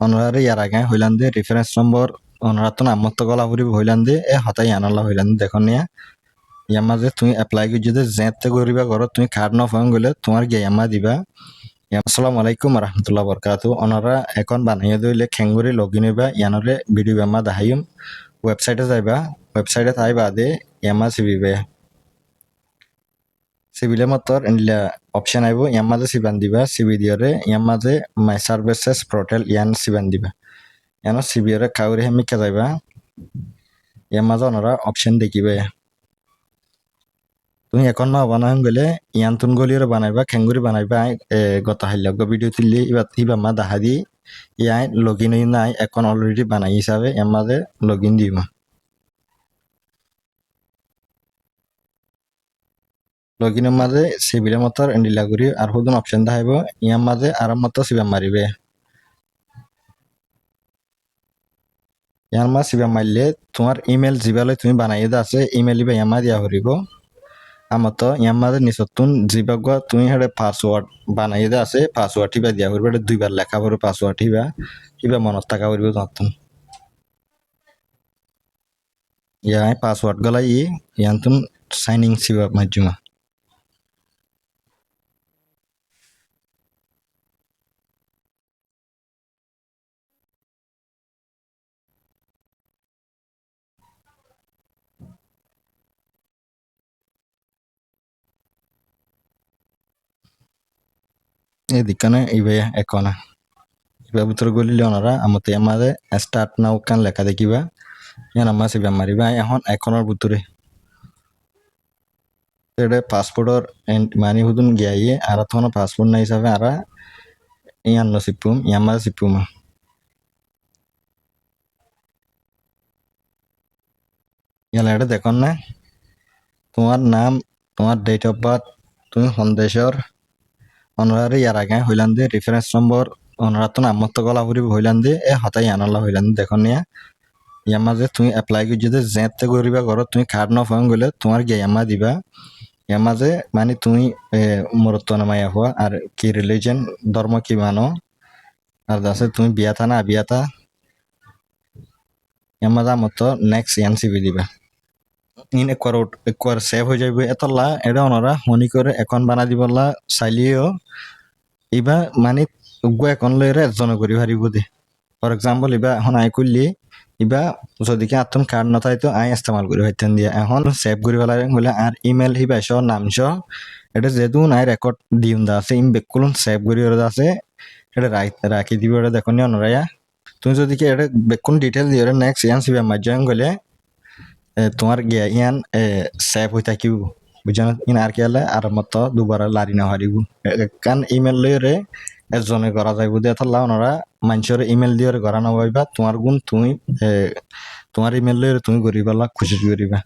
অনারে ইয়ার আগে হইলাম দে reference number অনারা তো নাম মতো গলা ফুরিব হইলাম দে হতাই আনালা হইলাম দেখুন নিয়া ইয়ার মাঝে তুমি এপ্লাই করে যদি জেতে করিবা করো তুমি কার্ড ন ফোন গেলে তোমার গিয়ে ইয়ামা দিবা। আসসালামু আলাইকুম রহমতুল্লাহ বরকাতু। ওনারা এখন বানিয়ে দিলে খেঙ্গুরি লগ ইন হইবা ইয়ানরে ভিডিও ইয়ামা দেখাইম। ওয়েবসাইটে যাইবা, ওয়েবসাইটে তাই বাদে ইয়ামা সিবিবে, সিবিলে মতর ইনলা অপশন আইব ইয়ার মাঝে সিবান দিবা। সিবি দিয়রে ইয়ার মাঝে মাই সার্ভিসেস পোর্টাল ইয়ান সিবান দিবা। ইয়ান সিবিয়রে কাউরে হেমিকা যাইবা ইয়ার মাঝে ওনারা অপশন দেখিবে। তুমি এখন না বানাই গেলে ইয়ান তুন গলিয়রে বানাইবা খেঙ্গুরি বানাইবা। গত হাইলগ ভিডিও তুললি ইবা মা দেখা দি ইয়াই লগ ইন নাই এখন অলরেডি বানাই হিসাবে এর মাঝে লগ ইন দিবা। লগ ইনের মাঝে সিবিলে মতর এন্ডিলা করি আর হুদুন অপশন দেখাইব ইয়ার মাঝে আরাম মতো সিবা মারিবে। ইয়ার মা সিবা মারলে তোমার ইমেল জিবালে তুমি বানাই আছে ইমেল ইবা ইয়ামা দিয়া হরিব। আমতো ইয়ার মাঝে নিচতুন জিবাগ তুমি হেডে পাসওয়ার্ড বানাই আছে পাসওয়ার্ড টিবা দিয়া করবে দুইবার লেখা পড়বে পাসওয়ার্ড টিবা ইবা মনত থাকা করবে তখন ইয়াই পাসওয়ার্ড গলাই ইয়ান্তুন সাইনিং সিবা মাধ্যমে এদিকানে ইবে একনা ইবা ভিতর গলিলে ওনারা আমতে আমাদের স্টার্ট নাও কান লেখা দেখিবা ইয়ান আমা সিবা মারিবা এখন এখনের ভিতরে এটা পাসপোর্টর মানি হুদুন গিয়ে আর তখন পাসপোর্ট না হিসাবে আর ইয়ান নসিপুম ইয়ামা সিপুম ইয়ালা এটা দেখুন না তোমার নাম তোমার ডেট অফ বার্থ তুমি সন্দেশর অনারে ইয়ার আগে হইলাম দে রেফারেন্স নম্বর অনারা তো নাম মতো গলা ফুরিব হইলাম দে হতাই আনালা হইলাম দেখুন নিয়া ইয়ার মাঝে তুমি এপ্লাই করে যদি জেতে করিবা করো তুমি কার্ড ন ফোন গেলে তোমার গিয়ে ইয়ামা দিবা। ইয়ার মাঝে মানে তুমি মরত্ব নামাই হওয়া আর কি রিলিজন ধর্ম কি মানো আর আছে তুমি বিয়াতা না বিয়াতা ইয়ার মাঝে মতো নেক্সট ইয়ান সিবি দিবা। ইন একবার সেভ হয়ে যাবে এতলা এটা ওনারা মনি করে এখন বানা দিবলা চাইলেও ইবা মানে উগ্র এখন লইরে একজনে করি হারিব দে। ফর এক্সাম্পল ইবা এখন আই করলি ইবা যদিকে আতন কার্ড নথাই তো আই ইস্তেমাল করি হইতেন দিয়া এখন সেভ করি পেলাই বলে আর ইমেল হিবা স নাম স এটা যেহেতু নাই রেকর্ড দিউন দা আছে ইম বেকুলন সেভ করি আছে এটা রাখি দিব এটা দেখুন ওনারা তুমি যদি কি এটা বেকুন ডিটেল দিয়ে নেক্সট ইয়ান সিবা মাধ্যম গেলে তোমার গিয়া ইয়ান সেভ হয়ে থাকিব বুঝান ইন আর কি হলে আর মতো দুবার লারি না হারিব কান ইমেল লইরে একজনে করা যাইব দিয়ে থাকলা ওনারা মানুষের ইমেল দিয়ে করা না পাইবা তোমার গুণ তুমি তোমার ইমেল লইরে তুমি করিবা খুশি করিবা।